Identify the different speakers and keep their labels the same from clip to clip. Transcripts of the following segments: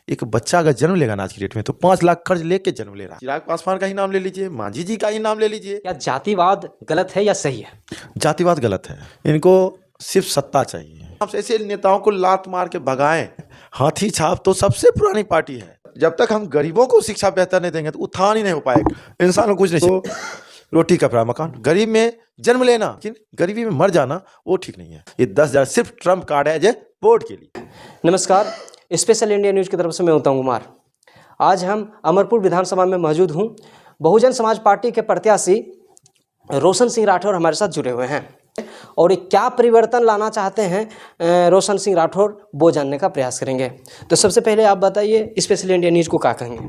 Speaker 1: एक बच्चा अगर जन्म लेगा ना आज की डेट में तो 5 लाख कर्ज लेके जन्म ले रहा है। चिराग पासवान का ही नाम ले लीजिए, मांझी जी का ही नाम ले लीजिए।
Speaker 2: क्या जातिवाद गलत है या सही है?
Speaker 1: जातिवाद गलत है, इनको सिर्फ सत्ता चाहिए। आप ऐसे नेताओं को लात मार के भगाएं। हाथी छाप तो सबसे पुरानी पार्टी है। जब तक हम गरीबों को शिक्षा बेहतर नहीं देंगे तो उत्थान ही नहीं हो पाएगा। इंसान को कुछ नहीं, तो रोटी कपड़ा मकान, गरीब में जन्म लेना लेकिन गरीबी में मर जाना वो ठीक नहीं है। ये 10,000 सिर्फ ट्रम्प कार्ड है जे वोट के लिए।
Speaker 2: नमस्कार, स्पेशल इंडिया न्यूज़ की तरफ से मैं उत्तम कुमार। आज हम अमरपुर विधानसभा में मौजूद हूँ। बहुजन समाज पार्टी के प्रत्याशी रोशन सिंह राठौर हमारे साथ जुड़े हुए हैं और क्या परिवर्तन लाना चाहते हैं रोशन सिंह राठौर, वो जानने का प्रयास करेंगे। तो सबसे पहले आप बताइए, स्पेशल इंडिया न्यूज़ को क्या कहेंगे?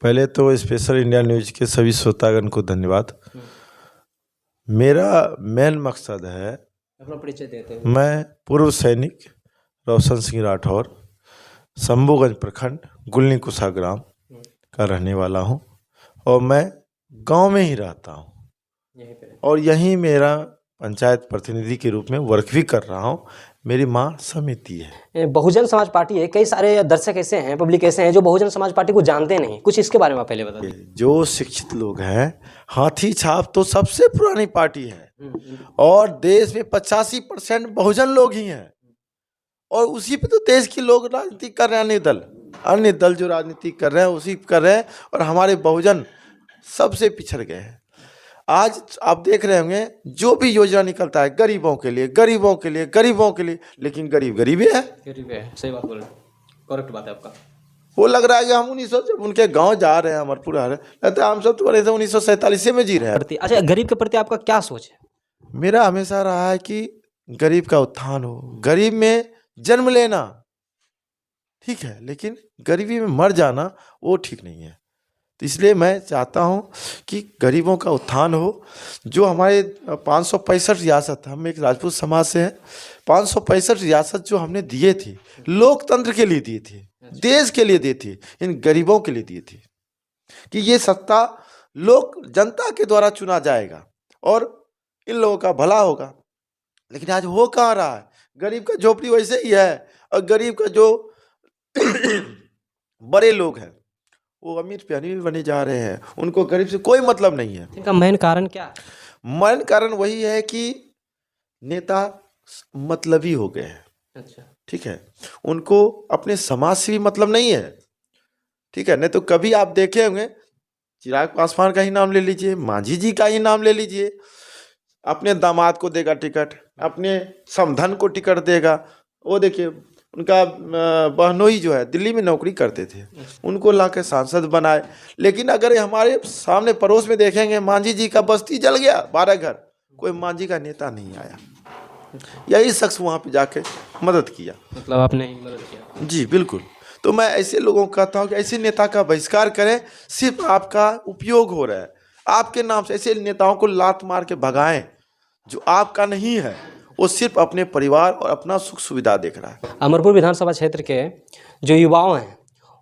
Speaker 1: पहले तो स्पेशल इंडिया न्यूज के सभी श्रोतागण को धन्यवाद। मेरा मेन मकसद है,
Speaker 2: अपना परिचय देते हैं।
Speaker 1: मैं पूर्व सैनिक रोशन सिंह राठौर, शंभूगंज प्रखंड गुलनी कुसा ग्राम का रहने वाला हूँ और मैं गांव में ही रहता हूँ और यहीं मेरा पंचायत प्रतिनिधि के रूप में वर्क भी कर रहा हूँ। मेरी माँ समिति है।
Speaker 2: बहुजन समाज पार्टी है, कई सारे दर्शक ऐसे हैं, पब्लिक ऐसे हैं जो बहुजन समाज पार्टी को जानते नहीं। कुछ इसके बारे में आप पहले बता दें।
Speaker 1: जो शिक्षित लोग हैं, हाथी छाप तो सबसे पुरानी पार्टी है और देश में 85% बहुजन लोग ही हैं और उसी पे तो देश के लोग राजनीति कर रहे हैं। अन्य दल जो राजनीति कर रहे हैं उसी कर रहे हैं और हमारे बहुजन सबसे पिछड़ गए हैं। आज आप देख रहे होंगे जो भी योजना निकलता है गरीबों के लिए, गरीबों के लिए, गरीबों के लिए, लेकिन गरीब गरीब ही है।
Speaker 2: गरीब है, सही बात बोल रहे हैं, करेक्ट बात है आपका।
Speaker 1: वो लग रहा है कि हम 1900 जब उनके गांव जा रहे हैं, अमरपुर आ रहे हैं, लगता है हम सब तो 1947 में जी रहे हैं।
Speaker 2: अच्छा, गरीब के प्रति आपका क्या सोच है?
Speaker 1: मेरा हमेशा रहा है कि गरीब का उत्थान हो। गरीब में जन्म लेना ठीक है, लेकिन गरीबी में मर जाना वो ठीक नहीं है। तो इसलिए मैं चाहता हूं कि गरीबों का उत्थान हो। जो हमारे 565 रियासत, हम एक राजपूत समाज से हैं, 565 रियासत जो हमने दिए थे लोकतंत्र के लिए दिए थे, देश के लिए दिए थे, इन गरीबों के लिए दिए थे कि ये सत्ता लोक जनता के द्वारा चुना जाएगा और इन लोगों का भला होगा। लेकिन आज हो कहाँ रहा है? गरीब का झोपड़ी वैसे ही है और गरीब का जो बड़े लोग हैं वो अमीर पे अमीर बने जा रहे हैं। उनको गरीब से कोई मतलब नहीं है।
Speaker 2: इनका मेन कारण क्या है?
Speaker 1: मेन कारण वही है कि नेता मतलबी हो गए हैं।
Speaker 2: अच्छा,
Speaker 1: ठीक है, उनको अपने समाज से भी मतलब नहीं है। ठीक है, नहीं तो कभी आप देखे होंगे चिराग पासवान का ही नाम ले लीजिए, मांझी जी का ही नाम ले लीजिए, अपने दामाद को देगा टिकट, अपने समधन को टिकट देगा। वो देखिए उनका बहनोई जो है दिल्ली में नौकरी करते थे, उनको लाकर सांसद बनाए। लेकिन अगर हमारे सामने पड़ोस में देखेंगे मांझी जी का बस्ती जल गया, 12 घर, कोई मांझी का नेता नहीं आया। यही शख्स वहाँ पे जाके मदद किया।
Speaker 2: मतलब आपने ही मदद किया?
Speaker 1: जी बिल्कुल। तो मैं ऐसे लोगों को कहता हूँ कि ऐसे नेता का बहिष्कार करें। सिर्फ आपका उपयोग हो रहा है, आपके नाम से ऐसे नेताओं को लात मार के भगाएं जो आपका नहीं है। वो सिर्फ अपने परिवार और अपना सुख सुविधा देख रहा है।
Speaker 2: अमरपुर विधानसभा क्षेत्र के जो युवाओं हैं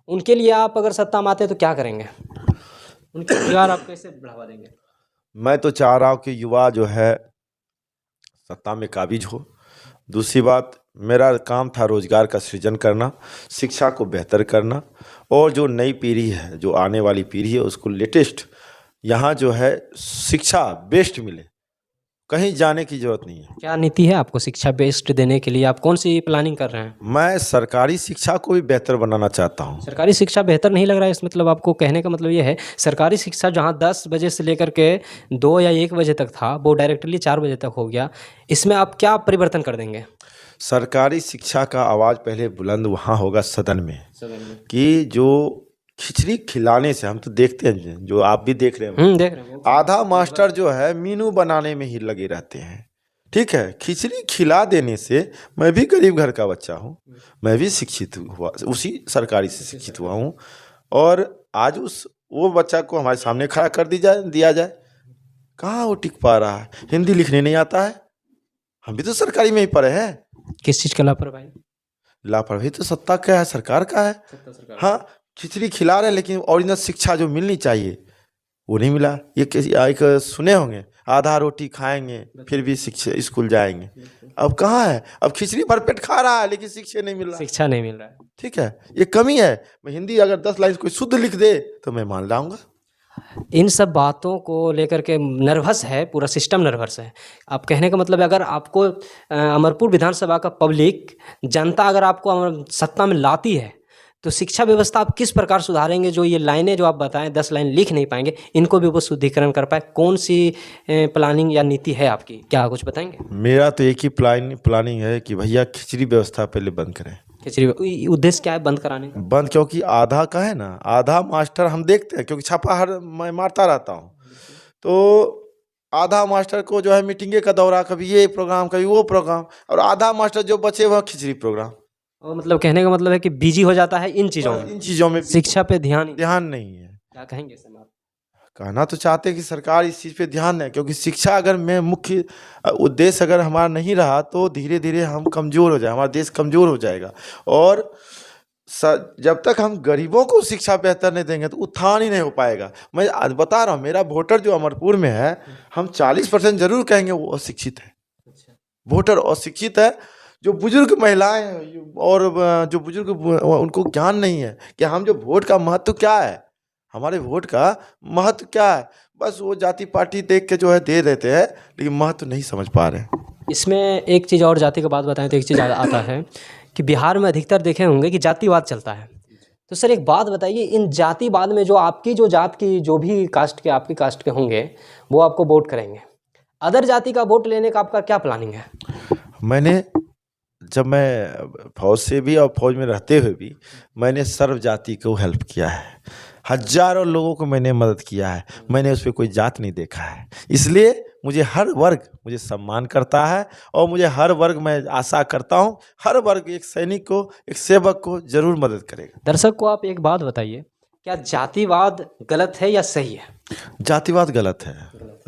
Speaker 2: उनके लिए आप अगर सत्ता में आते हैं तो क्या करेंगे? उनके रोजगार आप कैसे बढ़ावा देंगे?
Speaker 1: मैं तो चाह रहा हूँ कि युवा जो है सत्ता में काबिज हो। दूसरी बात, मेरा काम था रोजगार का सृजन करना, शिक्षा को बेहतर करना और जो नई पीढ़ी है, जो आने वाली पीढ़ी है, उसको लेटेस्ट यहाँ जो है शिक्षा बेस्ट मिले, कहीं जाने की जरूरत नहीं है।
Speaker 2: क्या नीति है आपको शिक्षा बेस्ड देने के लिए? आप कौन सी प्लानिंग कर रहे हैं?
Speaker 1: मैं सरकारी शिक्षा को भी बेहतर बनाना चाहता हूँ।
Speaker 2: सरकारी शिक्षा बेहतर नहीं लग रहा है इस मतलब आपको कहने का मतलब ये है सरकारी शिक्षा जहाँ 10 बजे से लेकर के 2 या 1 बजे तक था वो डायरेक्टली 4 बजे तक हो गया, इसमें आप क्या परिवर्तन कर देंगे?
Speaker 1: सरकारी शिक्षा का आवाज़ पहले बुलंद वहाँ होगा सदन में कि जो खिचड़ी खिलाने से, हम तो देखते हैं, जो आप भी देख रहे हैं,
Speaker 2: देख रहे हैं,
Speaker 1: आधा मास्टर जो है मीनू बनाने में ही लगे रहते हैं। ठीक है, खिचड़ी खिला देने से, मैं भी गरीब घर का बच्चा हूँ, मैं भी शिक्षित हुआ, उसी सरकारी से शिक्षित हुआ हूँ और आज वो बच्चा को हमारे सामने खड़ा कर दिया जाए, कहाँ वो टिक पा रहा है? हिंदी लिखने नहीं आता है, हम भी तो सरकारी में ही पढ़े हैं।
Speaker 2: किस चीज़ का लापरवाही?
Speaker 1: लापरवाही तो सत्ता का है, सरकार का है। हाँ, खिचड़ी खिला रहे हैं लेकिन ओरिजिनल शिक्षा जो मिलनी चाहिए वो नहीं मिला। ये एक सुने होंगे, आधा रोटी खाएंगे फिर भी शिक्षा स्कूल जाएंगे। अब कहाँ है, अब खिचड़ी भर पेट खा रहा है लेकिन शिक्षा नहीं मिल रहा।
Speaker 2: शिक्षा नहीं मिल रहा है।
Speaker 1: ठीक है, ये कमी है। मैं हिंदी अगर 10 लाइन कोई शुद्ध लिख दे तो मैं मान लाऊंगा।
Speaker 2: इन सब बातों को लेकर के नर्वस है, पूरा सिस्टम नर्वस है। आप कहने का मतलब है, अगर आपको अमरपुर विधानसभा का पब्लिक जनता अगर आपको सत्ता में लाती है तो शिक्षा व्यवस्था आप किस प्रकार सुधारेंगे? जो ये लाइनें जो आप बताएं 10 लाइन लिख नहीं पाएंगे, इनको भी वो शुद्धिकरण कर पाए, कौन सी प्लानिंग या नीति है आपकी, क्या कुछ बताएंगे?
Speaker 1: मेरा तो एक ही प्लानिंग है कि भैया खिचड़ी व्यवस्था पहले बंद करें।
Speaker 2: खिचड़ी उद्देश्य क्या है बंद कराने का?
Speaker 1: बंद, क्योंकि आधा का है ना, आधा मास्टर हम देखते हैं, क्योंकि छापा मैं मारता रहता हूँ, तो आधा मास्टर को जो है मीटिंगे का दौरा, कभी ये प्रोग्राम कभी वो प्रोग्राम, और आधा मास्टर जो बचे वह खिचड़ी प्रोग्राम।
Speaker 2: और मतलब कहने का मतलब है कि बिजी हो जाता है इन चीज़ों में, शिक्षा पे ध्यान
Speaker 1: नहीं है।
Speaker 2: क्या कहेंगे इस बात?
Speaker 1: कहना तो चाहते हैं कि सरकार इस चीज़ पे ध्यान दें, क्योंकि शिक्षा अगर मैं मुख्य उद्देश्य अगर हमारा नहीं रहा तो धीरे धीरे हम कमज़ोर हो जाए, हमारा देश कमज़ोर हो जाएगा। और जब तक हम गरीबों को शिक्षा बेहतर नहीं देंगे तो उत्थान ही नहीं हो पाएगा। मैं आज बता रहा हूँ, मेरा वोटर जो अमरपुर में है, हम 40% जरूर कहेंगे वो अशिक्षित है। वोटर अशिक्षित है। जो बुजुर्ग महिलाएं हैं और जो बुजुर्ग, उनको ज्ञान नहीं है कि हम जो वोट का महत्व क्या है, हमारे वोट का महत्व क्या है। बस वो जाति पार्टी देख के जो है दे देते हैं, लेकिन महत्व नहीं समझ पा रहे हैं।
Speaker 2: इसमें एक चीज़ और जाति का बात बताएं तो एक चीज़ आता है कि बिहार में अधिकतर देखे होंगे कि जातिवाद चलता है। तो सर एक बात बताइए, इन जातिवाद में जो आपकी जो जात की जो भी कास्ट के आपकी कास्ट के होंगे वो आपको वोट करेंगे, अदर जाति का वोट लेने का आपका क्या प्लानिंग है?
Speaker 1: मैंने जब मैं फौज से भी और फौज में रहते हुए भी मैंने सर्व जाति को हेल्प किया है, हजारों लोगों को मैंने मदद किया है। मैंने उस पर कोई जात नहीं देखा है, इसलिए मुझे हर वर्ग मुझे सम्मान करता है। और मुझे हर वर्ग, मैं आशा करता हूँ हर वर्ग एक सैनिक को, एक सेवक को जरूर मदद करेगा।
Speaker 2: दर्शक को आप एक बात बताइए, क्या जातिवाद गलत है या सही है?
Speaker 1: जातिवाद गलत है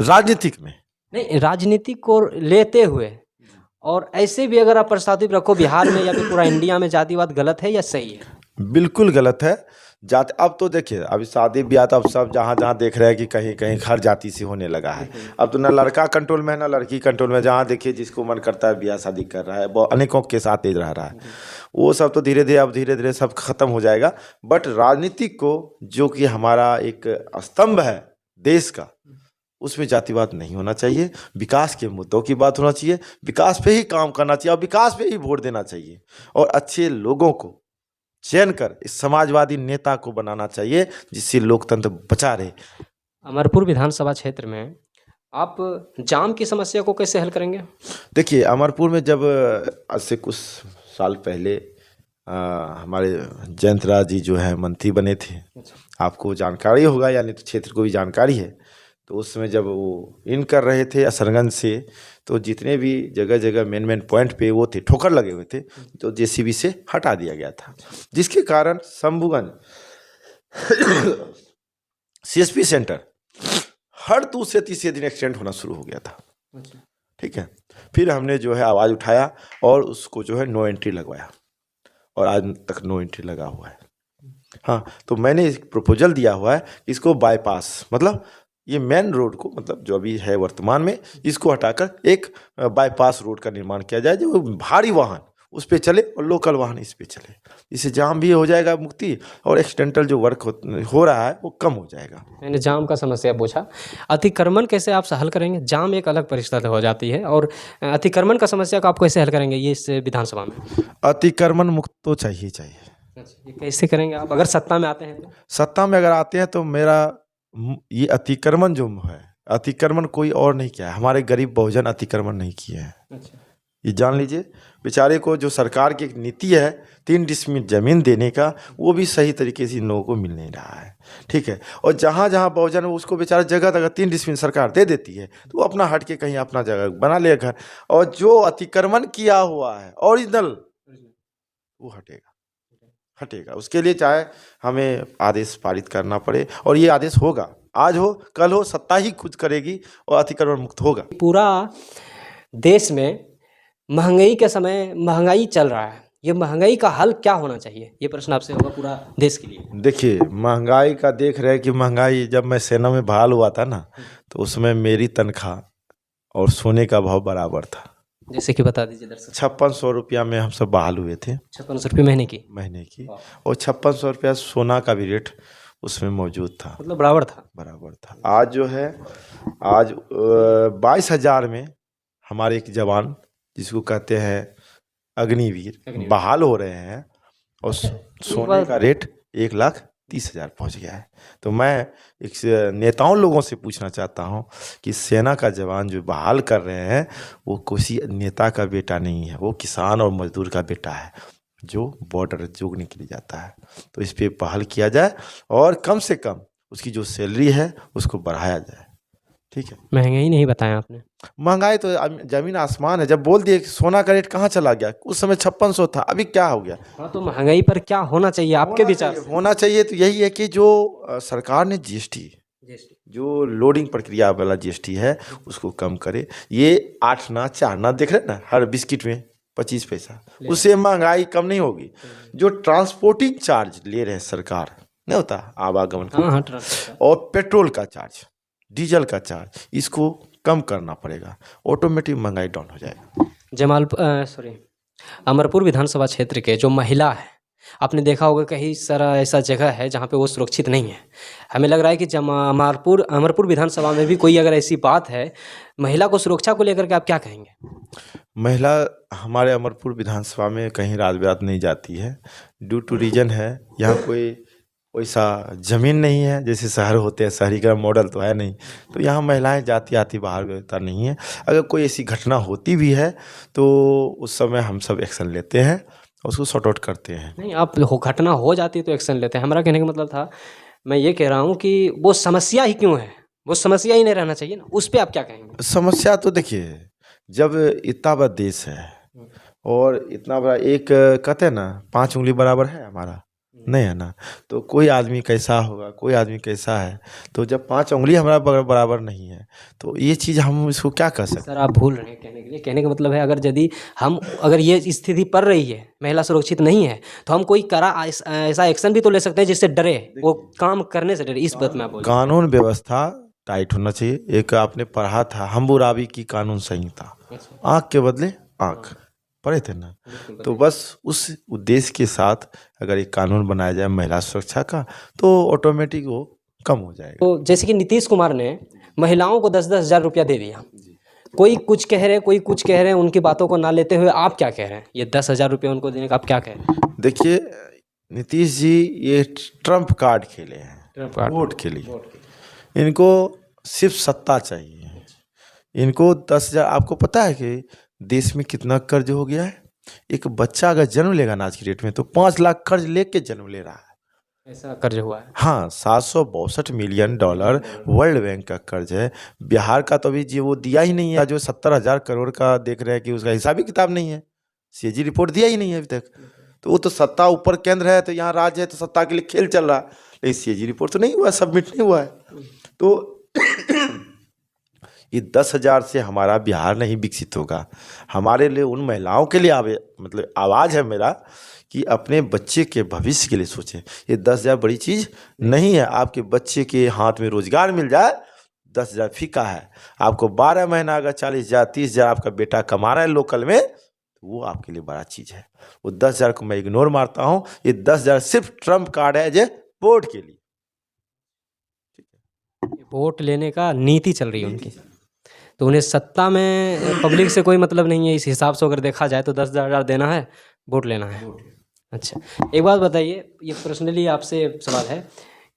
Speaker 1: राजनीतिक में।
Speaker 2: नहीं, राजनीति को लेते हुए और ऐसे भी अगर आप प्रस्तावित रखो बिहार में या फिर पूरा इंडिया में, जातिवाद गलत है या सही है?
Speaker 1: बिल्कुल गलत है। जाति, अब तो देखिए, अभी शादी ब्याह तो अब सब जहाँ जहाँ देख रहे हैं कि कहीं कहीं हर जाति से होने लगा है। अब तो ना लड़का कंट्रोल में है ना लड़की कंट्रोल में, जहाँ देखिए जिसको मन करता है ब्याह शादी कर रहा है, वो अनेकों के साथ तेज रह रहा है। वो सब तो धीरे धीरे सब खत्म हो जाएगा। बट राजनीतिक को, जो कि हमारा एक स्तंभ है देश का, उसमें जातिवाद नहीं होना चाहिए। विकास के मुद्दों की बात होना चाहिए, विकास पे ही काम करना चाहिए और विकास पे ही वोट देना चाहिए। और अच्छे लोगों को चयन कर इस समाजवादी नेता को बनाना चाहिए, जिससे लोकतंत्र बचा रहे।
Speaker 2: अमरपुर विधानसभा क्षेत्र में आप जाम की समस्या को कैसे हल करेंगे? देखिए,
Speaker 1: अमरपुर में जब आज से कुछ साल पहले हमारे जयंत राज जी जो है मंत्री बने थे, आपको जानकारी होगा या नहीं तो क्षेत्र को भी जानकारी है। तो उस समय जब वो इन कर रहे थे असरगंज से, तो जितने भी जगह जगह मेन पॉइंट पे वो थे, ठोकर लगे हुए थे, तो जेसीबी से हटा दिया गया था, जिसके कारण शंभुगंज सीएसपी सेंटर हर दूसरे तीसरे दिन एक्सीडेंट होना शुरू हो गया था। ठीक है, फिर हमने जो है आवाज़ उठाया और उसको जो है नो एंट्री लगवाया, और आज तक नो एंट्री लगा हुआ है। हाँ, तो मैंने एक प्रपोजल दिया हुआ है, इसको बाईपास, मतलब ये मेन रोड को, मतलब जो अभी है वर्तमान में, इसको हटाकर एक बाईपास रोड का निर्माण किया जाए, जो भारी वाहन उस पे चले और लोकल वाहन इस पे चले। इससे जाम भी हो जाएगा मुक्ति, और एक्सीडेंटल जो वर्क हो रहा है वो कम हो जाएगा।
Speaker 2: मैंने जाम का समस्या पूछा, अतिक्रमण कैसे आप हल करेंगे? जाम एक अलग परिस्थिति हो जाती है, और अतिक्रमण का समस्या को आप कैसे हल करेंगे ये इस विधानसभा में?
Speaker 1: अतिक्रमण मुक्त तो चाहिए।
Speaker 2: ये कैसे करेंगे आप अगर सत्ता में आते हैं तो?
Speaker 1: सत्ता में अगर आते हैं तो मेरा ये अतिक्रमण जो है, अतिक्रमण कोई और नहीं किया है, हमारे गरीब बहुजन अतिक्रमण नहीं किए हैं। ये जान लीजिए, बेचारे को जो सरकार की एक नीति है 3 डिसमिल जमीन देने का, वो भी सही तरीके से इन लोगों को मिल नहीं रहा है। ठीक है, और जहाँ जहाँ बहुजन है उसको बेचारा जगह जगह 3 डिसमिल सरकार दे देती है, तो वो अपना हट के कहीं अपना जगह बना ले घर, और जो अतिक्रमण किया हुआ है ओरिजिनल, वो हटेगा। उसके लिए चाहे हमें आदेश पारित करना पड़े, और ये आदेश होगा, आज हो कल हो, सत्ता ही खुद करेगी और अतिक्रमण मुक्त होगा।
Speaker 2: पूरा देश में महंगाई के समय महंगाई चल रहा है, ये महंगाई का हल क्या होना चाहिए, ये प्रश्न आपसे होगा पूरा देश के लिए।
Speaker 1: देखिए, महंगाई का देख रहे हैं कि महंगाई, जब मैं सेना में बहाल हुआ था ना, तो उसमें मेरी तनख्वाह और सोने का भाव बराबर था।
Speaker 2: जैसे कि बता दीजिए दर्शक।
Speaker 1: 5600 रुपया में हम सब बहाल हुए थे
Speaker 2: 5600 रुपये महीने की।
Speaker 1: महीने की, और 5600 रुपया सोना का भी रेट उसमें मौजूद था,
Speaker 2: मतलब बराबर था।
Speaker 1: बराबर था। आज जो है, आज 22,000 में हमारे एक जवान, जिसको कहते हैं अग्निवीर, बहाल हो रहे हैं, और सोने का रेट 1,30,000 पहुंच गया है। तो मैं एक नेताओं लोगों से पूछना चाहता हूं कि सेना का जवान जो बहाल कर रहे हैं, वो किसी नेता का बेटा नहीं है, वो किसान और मजदूर का बेटा है, जो बॉर्डर जोगने के लिए जाता है। तो इस पे पहल किया जाए, और कम से कम उसकी जो सैलरी है उसको बढ़ाया जाए। ठीक है,
Speaker 2: महंगाई नहीं बताया आपने।
Speaker 1: महंगाई तो जमीन आसमान है। जब बोल दिए कि सोना का रेट कहाँ चला गया, उस समय 5600 था, अभी क्या हो गया।
Speaker 2: हाँ, तो महंगाई पर क्या होना चाहिए आपके विचार से?
Speaker 1: होना चाहिए तो यही है कि जो सरकार ने जीएसटी, जो लोडिंग प्रक्रिया वाला जीएसटी है, उसको कम करे। ये 8 ना 4 ना देख रहे ना, हर बिस्किट में 25 पैसा, उससे महंगाई कम नहीं होगी। जो ट्रांसपोर्टिंग चार्ज ले रहे हैं सरकार, नहीं होता आवागमन का,
Speaker 2: हाँ हाँ, ट्रांसपोर्ट।
Speaker 1: और पेट्रोल का चार्ज, डीजल का चार्ज, इसको कम करना पड़ेगा, ऑटोमेटिक महंगाई डाउन हो जाएगा।
Speaker 2: अमरपुर विधानसभा क्षेत्र के जो महिला है, आपने देखा होगा कहीं सारा ऐसा जगह है जहाँ पे वो सुरक्षित नहीं है। हमें लग रहा है कि अमरपुर विधानसभा में भी कोई अगर ऐसी बात है, महिला को सुरक्षा को लेकर के आप क्या कहेंगे?
Speaker 1: महिला हमारे अमरपुर विधानसभा में कहीं रात बिरात नहीं जाती है, ड्यू टू रीजन है, यहाँ कोई वैसा ज़मीन नहीं है जैसे शहर होते हैं, शहरीकरण मॉडल तो है नहीं, तो यहाँ महिलाएं जाती आती बाहर व्यवस्था नहीं है। अगर कोई ऐसी घटना होती भी है तो उस समय हम सब एक्शन लेते हैं, उसको सॉर्ट आउट करते हैं।
Speaker 2: नहीं, आप घटना हो जाती है तो एक्शन लेते हैं, हमारा कहने का मतलब था, मैं ये कह रहा हूँ कि वो समस्या ही क्यों है, वो समस्या ही नहीं रहना चाहिए ना, उस पर आप क्या कहेंगे?
Speaker 1: समस्या तो देखिए, जब इतना बड़ा देश है और इतना बड़ा, एक कहते हैं ना 5 उंगली बराबर है हमारा, नहीं है ना, तो कोई आदमी कैसा होगा, कोई आदमी कैसा है, तो जब 5 उंगली हमारा बराबर नहीं है, तो ये चीज़ हम इसको क्या कर सकते हैं।
Speaker 2: सर, आप भूल रहे हैं कहने के लिए, कहने का मतलब है अगर ये स्थिति पड़ रही है, महिला सुरक्षित नहीं है, तो हम कोई ऐसा एक्शन भी तो ले सकते हैं जिससे डरे, वो काम करने से डरे। इस बात में आप बोल।
Speaker 1: कानून व्यवस्था टाइट होना चाहिए। एक आपने पढ़ा था हम्बुराबी की कानून संहिता, आँख के बदले आँख, पढ़े थे ना, तो बस उस उद्देश्य के साथ अगर एक कानून बनाया जाए महिला सुरक्षा का, तो ऑटोमेटिक वो कम हो जाएगा।
Speaker 2: तो जैसे कि नीतीश कुमार ने महिलाओं को 10-10 हज़ार रुपया दे दिया, कोई कुछ कह रहे हैं, कोई कुछ कह रहे हैं, उनकी बातों को ना लेते हुए आप क्या कह रहे हैं? ये 10,000 रुपये उनको देने का आप क्या कह रहे हैं?
Speaker 1: देखिए नीतीश जी ये ट्रम्प कार्ड खेले हैं, वोट के लिए। इनको सिर्फ सत्ता चाहिए। इनको 10,000, आपको पता है कि देश में कितना कर्ज हो गया है? एक बच्चा अगर जन्म लेगा ना आज की डेट में, तो 5 लाख कर्ज लेके जन्म ले रहा है।
Speaker 2: ऐसा कर्ज हुआ है?
Speaker 1: हाँ, $762 मिलियन वर्ल्ड बैंक का कर्ज है। बिहार का तो अभी जी वो दिया ही नहीं है, जो 70,000 करोड़ का देख रहे हैं कि उसका हिसाब ही किताब नहीं है, सीएजी रिपोर्ट दिया ही नहीं है अभी तक। तो वो तो सत्ता ऊपर केंद्र है, तो यहाँ राज्य है, तो सत्ता के लिए खेल चल रहा है, लेकिन सीएजी रिपोर्ट तो नहीं हुआ, सबमिट नहीं हुआ है। तो ये 10,000 से हमारा बिहार नहीं विकसित होगा। हमारे लिए, उन महिलाओं के लिए मतलब आवाज़ है मेरा कि अपने बच्चे के भविष्य के लिए सोचें। ये 10,000 बड़ी चीज़ नहीं है। आपके बच्चे के हाथ में रोजगार मिल जाए, 10,000 फीका है। आपको 12 महीना अगर 40,000 30,000 आपका बेटा कमा रहा है लोकल में, तो वो आपके लिए बड़ा चीज़ है। वो 10,000 को मैं इग्नोर मारता हूँ। ये 10,000 सिर्फ ट्रम्प कार्ड है जे वोट के लिए,
Speaker 2: वोट लेने का नीति चल रही है उनकी, तो उन्हें सत्ता में पब्लिक से कोई मतलब नहीं है। इस हिसाब से अगर देखा जाए तो 10,000 देना है, वोट लेना है। अच्छा, एक बात बताइए, ये पर्सनली आपसे सवाल है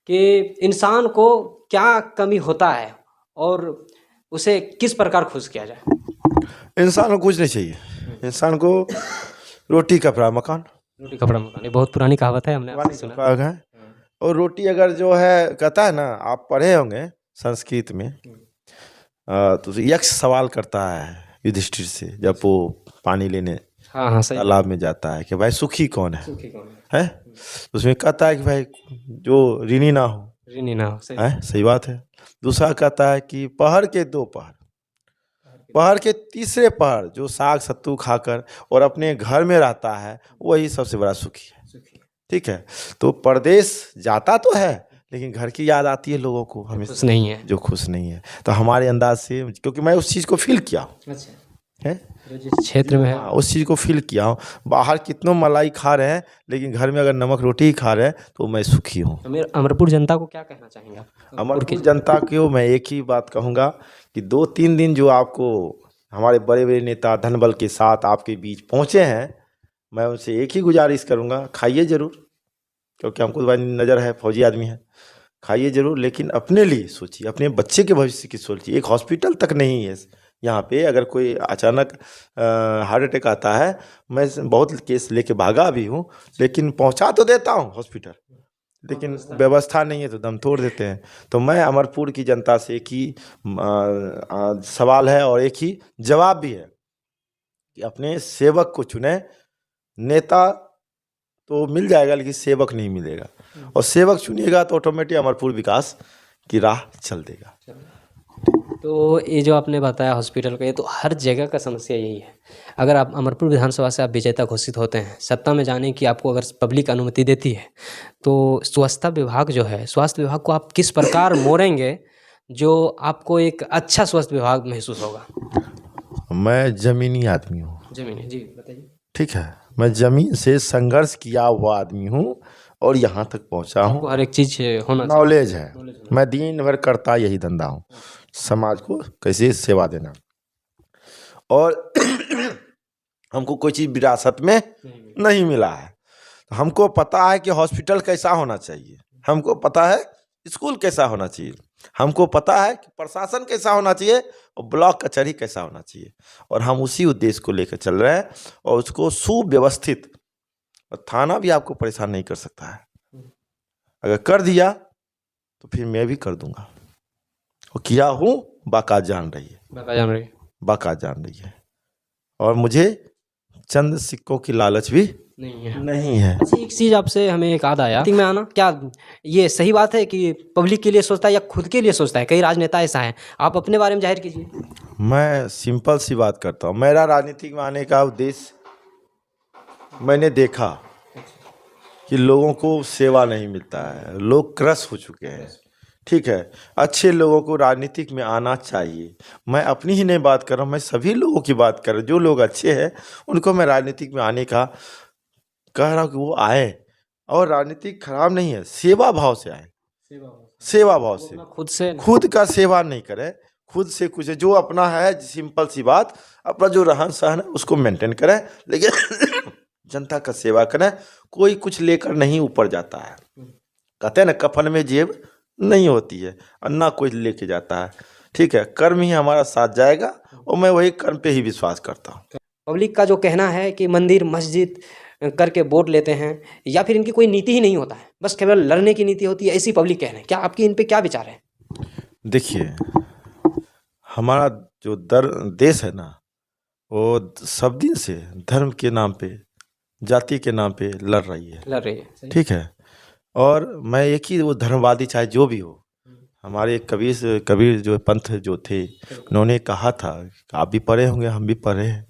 Speaker 2: कि इंसान को क्या कमी होता है और उसे किस प्रकार खुश किया जाए?
Speaker 1: इंसान को कुछ नहीं चाहिए। इंसान को रोटी कपड़ा मकान,
Speaker 2: रोटी कपड़ा मकान, ये बहुत पुरानी कहावत है, हमने आपसे सुना।
Speaker 1: है। और रोटी अगर जो है, कहता है ना, आप पढ़े होंगे संस्कृत में, तो यक्ष सवाल करता है युधिष्ठिर से जब वो पानी लेने
Speaker 2: हाँ सही,
Speaker 1: तालाब में जाता है कि भाई सुखी कौन है?
Speaker 2: सुखी कौन
Speaker 1: है? उसमें कहता है कि भाई जो ऋणी ना हो।
Speaker 2: ऋणी ना हो, सही
Speaker 1: है, सही बात है। दूसरा कहता है कि पहर के 2 पहर, पहर के तीसरे पहर जो साग सत्तू खाकर और अपने घर में रहता है वही सबसे बड़ा सुखी है। ठीक है, तो परदेश जाता तो है लेकिन घर की याद आती है लोगों को हमेशा,
Speaker 2: खुश नहीं है।
Speaker 1: जो खुश नहीं है। तो हमारे अंदाज से, क्योंकि मैं उस चीज़ को फील किया हूँ,
Speaker 2: अच्छा,
Speaker 1: है
Speaker 2: जो जिस क्षेत्र में है।
Speaker 1: हाँ, उस चीज़ को फील किया हूँ। बाहर कितनों मलाई खा रहे हैं लेकिन घर में अगर नमक रोटी ही खा रहे हैं तो मैं सुखी हूँ।
Speaker 2: अमरपुर जनता को क्या कहना चाहेंगे आप?
Speaker 1: अमरपुर जनता को मैं एक ही बात कहूँगा कि 2-3 दिन जो आपको हमारे बड़े बड़े नेता धन बल के साथ आपके बीच पहुँचे हैं, मैं उनसे एक ही गुजारिश करूँगा, खाइए ज़रूर, क्योंकि हमको तो नज़र है, फौजी आदमी है, खाइए ज़रूर, लेकिन अपने लिए सोचिए, अपने बच्चे के भविष्य की सोचिए। एक हॉस्पिटल तक नहीं है यहाँ पे, अगर कोई अचानक हार्ट अटैक आता है, मैं बहुत केस लेके भागा भी हूँ, लेकिन पहुँचा तो देता हूँ हॉस्पिटल, लेकिन व्यवस्था नहीं है तो दम तोड़ देते हैं। तो मैं अमरपुर की जनता से एक ही सवाल है और एक ही जवाब भी है कि अपने सेवक को चुने। नेता तो मिल जाएगा लेकिन सेवक नहीं मिलेगा, और सेवक चुनिएगा तो ऑटोमेटिक अमरपुर विकास की राह चल देगा।
Speaker 2: तो ये जो आपने बताया हॉस्पिटल का, ये तो हर जगह का समस्या यही है। अगर आप अमरपुर विधानसभा से आप विजेता घोषित होते हैं, सत्ता में जाने की आपको अगर पब्लिक अनुमति देती है, तो स्वच्छता विभाग जो है, स्वास्थ्य विभाग को आप किस प्रकार मोड़ेंगे जो आपको एक अच्छा स्वास्थ्य विभाग महसूस होगा?
Speaker 1: मैं जमीनी आदमी हूँ।
Speaker 2: जमीन जी बताइए।
Speaker 1: ठीक है, मैं जमीन से संघर्ष किया हुआ आदमी हूँ और यहाँ तक पहुँचा हूँ।
Speaker 2: आपको हर एक चीज़ होना चाहिए।
Speaker 1: नॉलेज है, मैं दिन भर करता यही धंधा हूँ, समाज को कैसे सेवा देना। और हमको कोई चीज़ विरासत में नहीं मिला है। हमको पता है कि हॉस्पिटल कैसा होना चाहिए, हमको पता है स्कूल कैसा होना चाहिए, हमको पता है कि प्रशासन कैसा होना चाहिए और ब्लॉक कचहरी कैसा होना चाहिए, और हम उसी उद्देश्य को लेकर चल रहे हैं और उसको सुव्यवस्थित। और थाना भी आपको परेशान नहीं कर सकता है, अगर कर दिया तो फिर मैं भी कर दूंगा, और किया हूँ, बाकात जान रही है, बाकात जान रही है। और मुझे चंद सिक्कों की लालच भी नहीं है।
Speaker 2: अच्छा, एक चीज़ आपसे हमें एक याद आया में आना, क्या ये सही बात है कि पब्लिक के लिए सोचता है या खुद के लिए सोचता है? कई राजनेता ऐसा है, आप अपने बारे में जाहिर कीजिए।
Speaker 1: मैं सिंपल सी बात करता हूँ, मेरा राजनीतिक में आने का उद्देश्य, मैंने देखा कि लोगों को सेवा नहीं मिलता है, लोग क्रश हो चुके हैं। ठीक है, अच्छे लोगों को राजनीतिक में आना चाहिए। मैं अपनी ही नहीं बात कर रहा हूँ, मैं सभी लोगों की बात कर रहा हूँ। जो लोग अच्छे हैं उनको मैं राजनीतिक में आने का कह रहा हूँ कि वो आए, और राजनीतिक खराब नहीं है, सेवा भाव से आए, सेवा भाव से, खुद का सेवा नहीं करे, खुद से कुछ जो अपना है, सिंपल सी बात, अपना जो रहन सहन है उसको मेंटेन करें, लेकिन जनता का सेवा करें। कोई कुछ लेकर नहीं ऊपर जाता है, कहते हैं ना, कफन में जेब नहीं होती है, और ना कोई लेके जाता है। ठीक है, कर्म ही हमारा साथ जाएगा, और मैं वही कर्म पे ही विश्वास करता हूँ।
Speaker 2: पब्लिक का जो कहना है कि मंदिर मस्जिद करके वोट लेते हैं, या फिर इनकी कोई नीति ही नहीं होता है, बस केवल लड़ने की नीति होती है, ऐसी पब्लिक कह रहे हैं। क्या आपकी इन पे क्या विचार है?
Speaker 1: देखिए, हमारा जो देश है ना, वो सब दिन से धर्म के नाम पे, जाति के नाम पे लड़ रही है। ठीक है, और मैं एक ही, वो धर्मवादी चाहे जो भी हो, हमारे कबीर जो पंथ जो थे, उन्होंने कहा था, आप भी पढ़े होंगे, हम भी पढ़े हैं,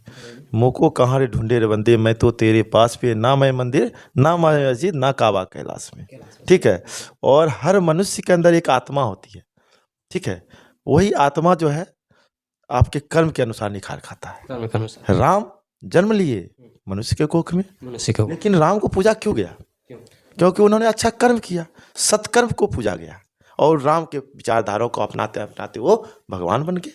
Speaker 1: मोको कहाँ रे ढूंढे रे बंदे, मैं तो तेरे पास पे, ना मैं मंदिर, ना मैं मस्जिद, ना काबा कैलाश में। ठीक है, और हर मनुष्य के अंदर एक आत्मा होती है। ठीक है, वही आत्मा जो है आपके कर्म के अनुसार निखार खाता है। राम जन्म लिए मनुष्य के कोख में, लेकिन राम को पूजा क्यों गया? क्योंकि उन्होंने अच्छा कर्म किया, सत्कर्म को पूजा गया, और राम के विचारधाराओं को अपनाते अपनाते वो भगवान बन गए।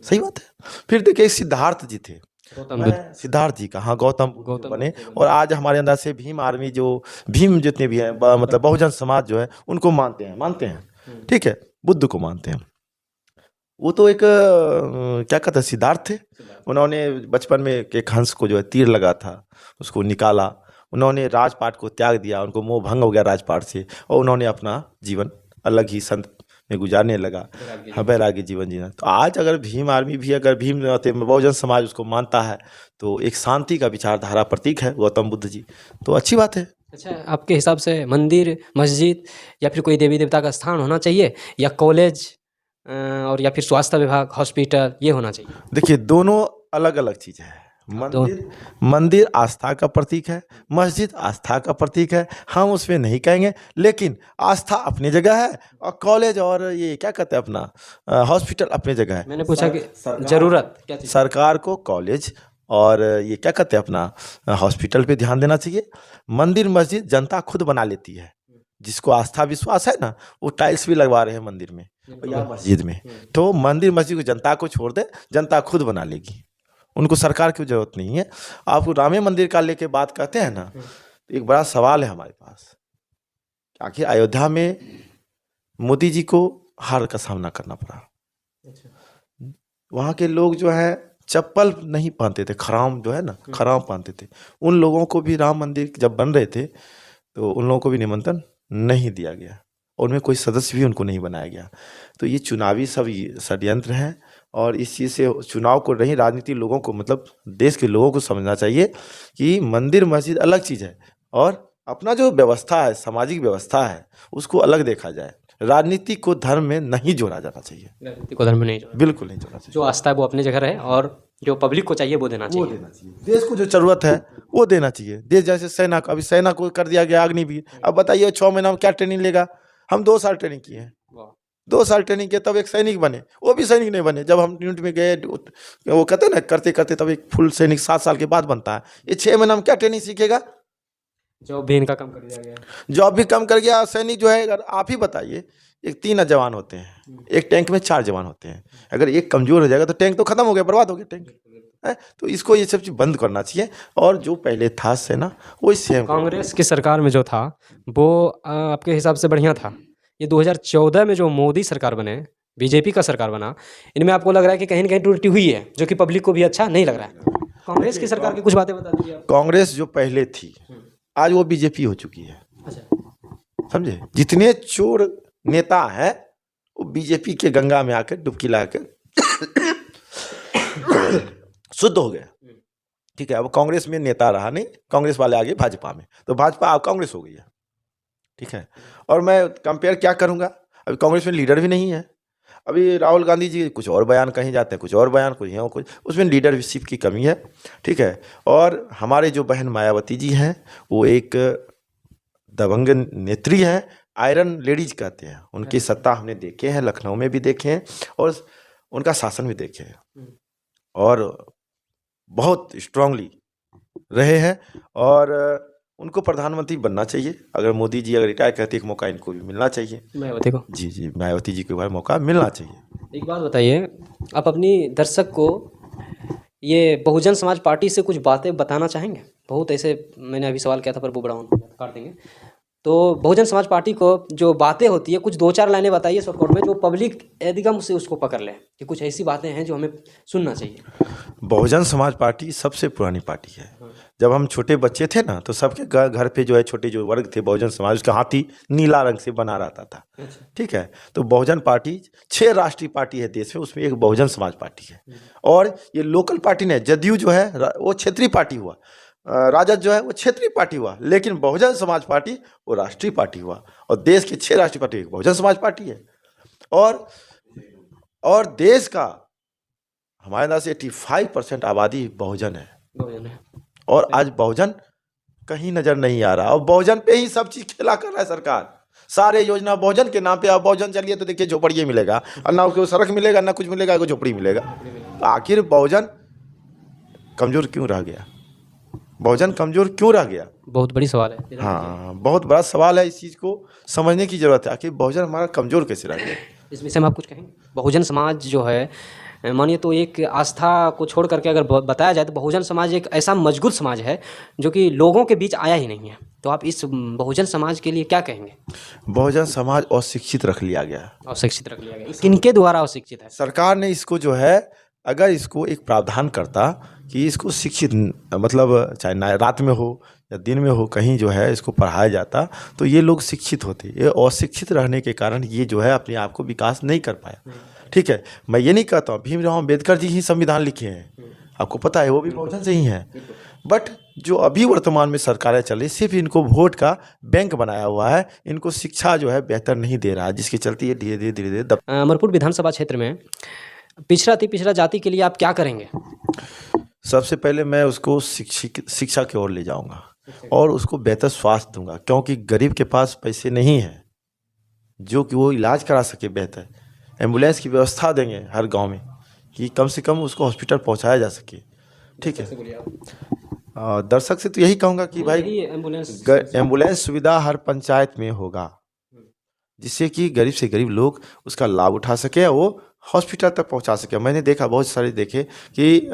Speaker 1: सही बात है। फिर देखिए, सिद्धार्थ जी थे, सिद्धार्थ जी का, हाँ, गौतम बने, और आज हमारे अंदर से भीम आर्मी, जो भीम जितने भी हैं, मतलब बहुजन समाज जो है, उनको मानते हैं। ठीक है, बुद्ध को मानते हैं। वो तो एक क्या कहते हैं, सिद्धार्थ थे। उन्होंने बचपन में एक हंस को जो है तीर लगा था, उसको निकाला, उन्होंने राजपाट को त्याग दिया, उनको मोह भंग हो गया राजपाट से, और उन्होंने अपना जीवन अलग ही संत में गुजारने लगा, वैराग्य जीवन जीना। तो आज अगर भीम आर्मी भी, अगर भीम बहुजन समाज उसको मानता है, तो एक शांति का विचारधारा प्रतीक है गौतम बुद्ध जी, तो अच्छी बात है।
Speaker 2: अच्छा, आपके हिसाब से मंदिर मस्जिद या फिर कोई देवी देवता का स्थान होना चाहिए, या कॉलेज और या फिर स्वास्थ्य विभाग, हॉस्पिटल, ये होना चाहिए?
Speaker 1: देखिए, दोनों अलग अलग चीज़ है। मंदिर आस्था का प्रतीक है, मस्जिद आस्था का प्रतीक है, हम उसमें नहीं कहेंगे, लेकिन आस्था अपनी जगह है और कॉलेज और ये क्या कहते हैं अपना हॉस्पिटल अपनी जगह है।
Speaker 2: मैंने पूछा कि जरूरत क्या चीज़?
Speaker 1: सरकार को कॉलेज और ये क्या कहते हैं अपना हॉस्पिटल पे ध्यान देना चाहिए। मंदिर मस्जिद जनता खुद बना लेती है, जिसको आस्था विश्वास है ना, वो टाइल्स भी लगवा रहे हैं मंदिर में या मस्जिद में। तो मंदिर मस्जिद को जनता को छोड़ दे, जनता खुद बना लेगी, उनको सरकार की जरूरत नहीं है। आप राम मंदिर का लेके बात करते हैं ना, तो एक बड़ा सवाल है हमारे पास। आखिर अयोध्या में मोदी जी को हार का सामना करना पड़ा। वहाँ के लोग जो है चप्पल नहीं पहनते थे, खराम जो है ना, खराम पहनते थे। उन लोगों को भी राम मंदिर जब बन रहे थे तो उन लोगों को भी निमंत्रण नहीं दिया गया, और उनमें कोई सदस्य भी उनको नहीं बनाया गया। तो ये चुनावी सब षड्यंत्र है, और इस चीज़ से चुनाव को नहीं, राजनीति लोगों को, मतलब देश के लोगों को समझना चाहिए कि मंदिर मस्जिद अलग चीज़ है, और अपना जो व्यवस्था है, सामाजिक व्यवस्था है, उसको अलग देखा जाए। राजनीति को धर्म में नहीं जोड़ा जाना चाहिए,
Speaker 2: राजनीति को धर्म में नहीं जोड़ा,
Speaker 1: बिल्कुल नहीं जोड़ना चाहिए।
Speaker 2: जो आस्था है वो अपनी जगह रहे, और जो पब्लिक को चाहिए वो देना चाहिए।
Speaker 1: देश को जो जरूरत है वो देना चाहिए। देश जैसे सेना को, अभी सेना को कर दिया गया अग्निवीर। अब बताइए 6 महीना में क्या ट्रेनिंग लेगा? हम 2 साल ट्रेनिंग किए हैं, 2 साल ट्रेनिंग किया, तब एक सैनिक बने। वो भी सैनिक नहीं बने। जब हम यूनिट में गए, वो कहते हैं ना, करते करते तब एक फुल सैनिक 7 साल के बाद बनता है। ये 6 महीना में क्या ट्रेनिंग सीखेगा?
Speaker 2: जॉब भी इनका कम कर दिया गया,
Speaker 1: जॉब भी कम कर गया। सैनिक जो है, अगर आप ही बताइए, एक 3 जवान होते हैं, एक टैंक में 4 जवान होते हैं। अगर एक कमजोर हो जाएगा तो टैंक तो खत्म हो गया, बर्बाद हो गया टैंक है। तो इसको ये सब चीज बंद करना चाहिए, और जो पहले था सेना वही सेम।
Speaker 2: कांग्रेस की सरकार में जो था वो आपके हिसाब से बढ़िया था? ये 2014 में जो मोदी सरकार बने, बीजेपी का सरकार बना, इनमें आपको लग रहा है कि कहीं ना कहीं त्रुटि हुई है, जो कि पब्लिक को भी अच्छा नहीं लग रहा है? कांग्रेस की सरकार की कुछ बातें बता दीजिए आप।
Speaker 1: कांग्रेस जो पहले थी, आज वो बीजेपी हो चुकी है।
Speaker 2: अच्छा,
Speaker 1: समझे? जितने चोर नेता हैं वो बीजेपी के गंगा में आकर डुबकी लगाकर शुद्ध हो गया। ठीक है, अब कांग्रेस में नेता रहा नहीं, कांग्रेस वाले आ गए भाजपा में, तो भाजपा अब कांग्रेस हो गई है। ठीक है, और मैं कंपेयर क्या करूंगा? अभी कांग्रेस में लीडर भी नहीं है। अभी राहुल गांधी जी कुछ और बयान कहीं जाते हैं, कुछ और बयान, कुछ यहाँ कुछ, उसमें लीडरशिप की कमी है। ठीक है, और हमारे जो बहन मायावती जी हैं, वो एक दबंग नेत्री हैं, आयरन लेडीज कहते हैं। उनकी सत्ता हमने देखे हैं, लखनऊ में भी देखे हैं, और उनका शासन भी देखे हैं, और बहुत स्ट्रांगली रहे हैं। और उनको प्रधानमंत्री बनना चाहिए। अगर मोदी जी अगर रिटायर करते, एक मौका इनको भी मिलना चाहिए,
Speaker 2: मायावती को।
Speaker 1: जी, मायावती जी को एक बार मौका मिलना चाहिए।
Speaker 2: एक बात बताइए, आप अपनी दर्शक को ये बहुजन समाज पार्टी से कुछ बातें बताना चाहेंगे? बहुत ऐसे मैंने अभी सवाल किया था, पर वो बड़ा काट देंगे। तो बहुजन समाज पार्टी को जो बातें होती है, कुछ 2-4 लाइनें बताइए शॉर्टकट में, जो पब्लिक एकदम से उसको पकड़ ले कि कुछ ऐसी बातें हैं जो हमें सुनना चाहिए।
Speaker 1: बहुजन समाज पार्टी सबसे पुरानी पार्टी है। जब हम छोटे बच्चे थे ना, तो सबके घर पे जो है छोटे जो वर्ग थे बहुजन समाज, उसका हाथी नीला रंग से बना रहता था। ठीक है, तो बहुजन पार्टी 6 राष्ट्रीय पार्टी है देश में, उसमें एक बहुजन समाज पार्टी है। और ये लोकल पार्टी नहीं, जदयू जो है वो क्षेत्रीय पार्टी हुआ, राजद जो है वो क्षेत्रीय पार्टी हुआ, लेकिन बहुजन समाज पार्टी वो राष्ट्रीय पार्टी हुआ। और देश के 6 राष्ट्रीय पार्टी एक बहुजन समाज पार्टी है। और देश का हमारे अंदर से 85% आबादी बहुजन है, और आज बहुजन कहीं नजर नहीं आ रहा, और बहुजन पे ही सब चीज खेला कर रहा है सरकार। सारे योजना बहुजन के नाम पे। आप बहुजन चलिए तो देखिए झोपड़िए मिलेगा, और ना उसको सड़क मिलेगा, ना कुछ मिलेगा, झोपड़ी मिलेगा। तो आखिर बहुजन कमजोर क्यों रह गया? बहुजन कमजोर क्यों रह गया?
Speaker 2: बहुत बड़ी सवाल है।
Speaker 1: हाँ, बहुत बड़ा सवाल है। इस चीज को समझने की जरूरत है, आखिर बहुजन हमारा कमजोर कैसे रह गया।
Speaker 2: इस विषय में आप कुछ कहेंगे? बहुजन समाज जो है, मानिए तो एक आस्था को छोड़ करके अगर बताया जाए तो बहुजन समाज एक ऐसा मजबूत समाज है जो कि लोगों के बीच आया ही नहीं है। तो आप इस बहुजन समाज के लिए क्या कहेंगे?
Speaker 1: बहुजन समाज अशिक्षित रख लिया गया।
Speaker 2: अशिक्षित रख लिया गया, किनके द्वारा अशिक्षित है?
Speaker 1: सरकार ने इसको जो है, अगर इसको एक प्रावधान करता कि इसको शिक्षित, मतलब चाहे रात में हो या दिन में हो, कहीं जो है इसको पढ़ाया जाता, तो ये लोग शिक्षित होते। ये अशिक्षित रहने के कारण ये जो है अपने आप को विकास नहीं कर पाया। ठीक है, मैं ये नहीं कहता हूँ भीमराव अम्बेडकर जी ही संविधान लिखे हैं, आपको पता है, वो भी बहुजन से ही हैं। बट जो अभी वर्तमान में सरकारें चल रही सिर्फ इनको वोट का बैंक बनाया हुआ है, इनको शिक्षा जो है बेहतर नहीं दे रहा है, जिसके चलते ये धीरे धीरे दब।
Speaker 2: अमरपुर विधानसभा क्षेत्र में पिछड़ा अति पिछड़ा जाति के लिए आप क्या करेंगे?
Speaker 1: सबसे पहले मैं उसको शिक्षा की ओर ले जाऊंगा और उसको बेहतर स्वास्थ्य दूंगा, क्योंकि गरीब के पास पैसे नहीं है जो कि वो इलाज करा सके। बेहतर एम्बुलेंस की व्यवस्था देंगे हर गांव में कि कम से कम उसको हॉस्पिटल पहुंचाया जा सके। ठीक है, दर्शक से तो यही कहूँगा कि भाई एम्बुलेंस सुविधा हर पंचायत में होगा, जिससे कि गरीब से गरीब लोग उसका लाभ उठा सके, वो हॉस्पिटल तक पहुंचा सके। मैंने देखा, बहुत सारे देखे कि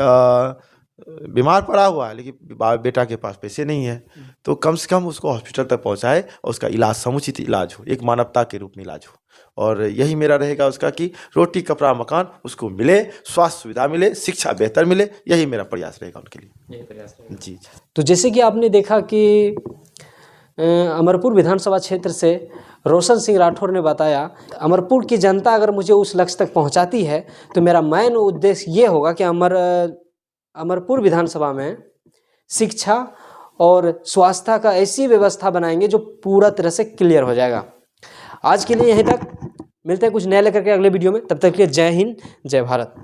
Speaker 1: बीमार पड़ा हुआ है लेकिन बेटा के पास पैसे नहीं है, तो कम से कम उसको हॉस्पिटल तक पहुंचाए और उसका इलाज समुचित इलाज हो, एक मानवता के रूप में इलाज हो। और यही मेरा रहेगा उसका कि रोटी कपड़ा मकान उसको मिले, स्वास्थ्य सुविधा मिले, शिक्षा बेहतर मिले, यही मेरा प्रयास रहेगा उनके लिए। जी।
Speaker 2: तो जैसे कि आपने देखा कि अमरपुर विधानसभा क्षेत्र से रोशन सिंह राठौर ने बताया, अमरपुर की जनता अगर मुझे उस लक्ष्य तक पहुंचाती है तो मेरा मेन उद्देश्य ये होगा कि अमरपुर विधानसभा में शिक्षा और स्वास्थ्य का ऐसी व्यवस्था बनाएंगे जो पूरा तरह से क्लियर हो जाएगा। आज के लिए यहीं तक, मिलते हैं कुछ नया लेकर के अगले वीडियो में। तब तक के लिए जय हिंद, जय भारत।